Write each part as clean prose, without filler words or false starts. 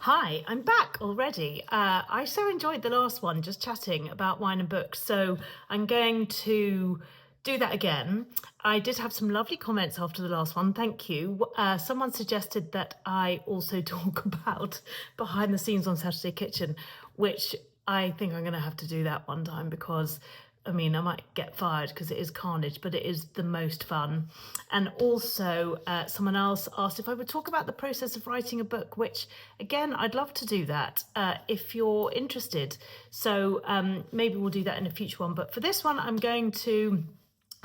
Hi, I'm back already. I so enjoyed the last one, just chatting about wine and books. So I'm going to do that again. I did have some lovely comments after the last one. Thank you. Someone suggested that I also talk about behind the scenes on Saturday Kitchen, which I think I'm going to have to do that one time because I mean, I might get fired because it is carnage, but it is the most fun. And also, someone else asked if I would talk about the process of writing a book, which, again, I'd love to do that if you're interested. So maybe we'll do that in a future one. But for this one, I'm going to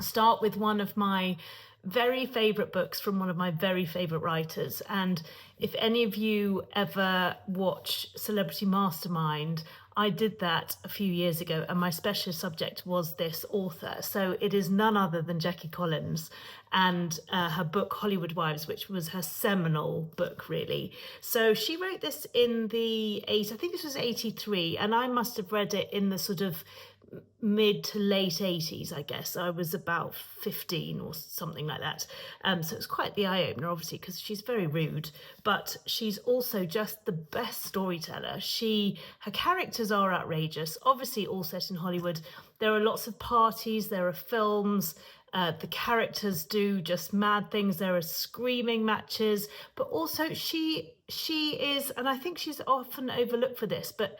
start with one of my very favourite books from one of my very favourite writers. And if any of you ever watch Celebrity Mastermind, I did that a few years ago, and my special subject was this author. So it is none other than Jackie Collins and her book Hollywood Wives, which was her seminal book, really. So she wrote this in I think this was 83, and I must have read it in the sort of mid to late 80s, I guess. I was about 15 or something like that. So it's quite the eye-opener, obviously, because she's very rude, but she's also just the best storyteller. Her characters are outrageous, obviously all set in Hollywood. There are lots of parties, there are films, the characters do just mad things. There are screaming matches, but also she is, and I think she's often overlooked for this, but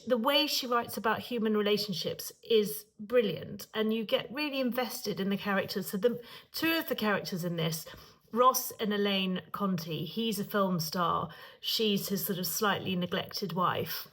the way she writes about human relationships is brilliant, and you get really invested in the characters. So the two of the characters in this, Ross and Elaine Conti, he's a film star, she's his sort of slightly neglected wife,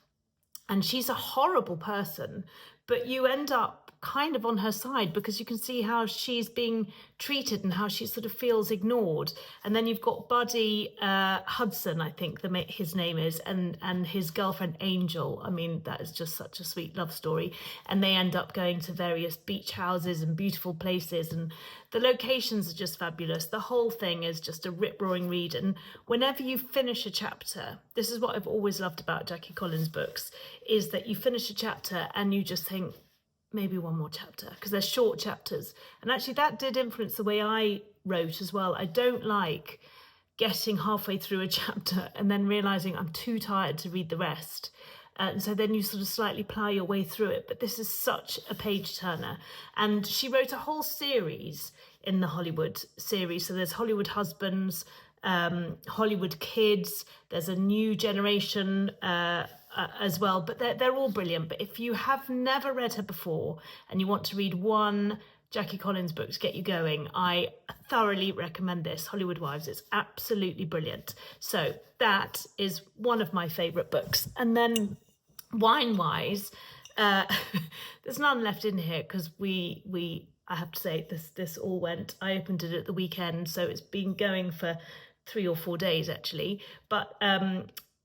and she's a horrible person, but you end up kind of on her side because you can see how she's being treated and how she sort of feels ignored. And then you've got Buddy Hudson, I think his name is, and his girlfriend Angel. I mean, that is just such a sweet love story. And they end up going to various beach houses and beautiful places, and the locations are just fabulous. The whole thing is just a rip-roaring read. And whenever you finish a chapter, this is what I've always loved about Jackie Collins books, is that you finish a chapter and you just think, maybe one more chapter, because they're short chapters. And actually that did influence the way I wrote as well. I don't like getting halfway through a chapter and then realizing I'm too tired to read the rest. And so then you sort of slightly plough your way through it. But this is such a page turner. And she wrote a whole series in the Hollywood series. So there's Hollywood Husbands, Hollywood Kids, there's a new generation as well, but they're all brilliant. But if you have never read her before and you want to read one Jackie Collins book to get you going, I thoroughly recommend this, Hollywood Wives. It's absolutely brilliant. So that is one of my favourite books. And then wine-wise, there's none left in here because I have to say, this all went. I opened it at the weekend, so it's been going for 3 or 4 days actually. But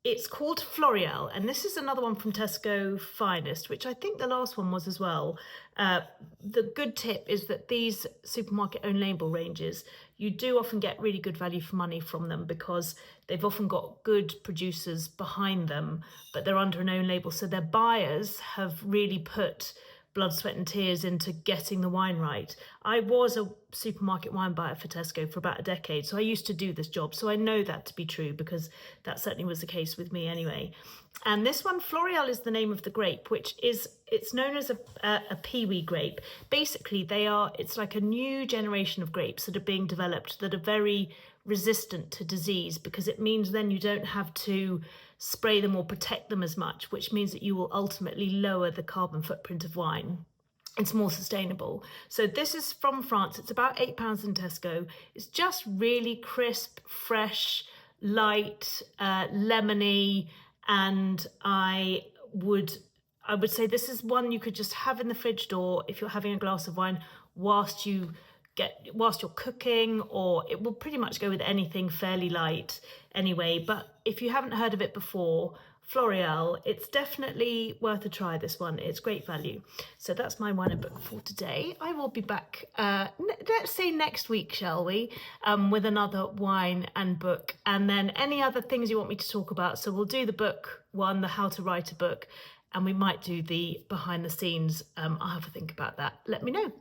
it's called Floreal, and this is another one from Tesco Finest, which I think the last one was as well. The good tip is that these supermarket own label ranges, you do often get really good value for money from them because they've often got good producers behind them, but they're under an own label. So their buyers have really put blood, sweat and tears into getting the wine right. I was a supermarket wine buyer for Tesco for about a decade, so I used to do this job, so I know that to be true because that certainly was the case with me anyway. And this one, Floreal, is the name of the grape, it's known as a peewee grape. Basically, it's like a new generation of grapes that are being developed that are very resistant to disease, because it means then you don't have to spray them or protect them as much, which means that you will ultimately lower the carbon footprint of wine. It's more sustainable. So this is from France. It's about £8 in Tesco. It's just really crisp, fresh, light, lemony, and I would say this is one you could just have in the fridge door if you're having a glass of wine whilst you're cooking, or it will pretty much go with anything fairly light anyway. But if you haven't heard of it before, Floreal, it's definitely worth a try, this one. It's great value. So that's my wine and book for today. I will be back, let's say next week, shall we, with another wine and book, and then any other things you want me to talk about. So we'll do the book one, the how to write a book, and we might do the behind the scenes. I'll have a think about that. Let me know.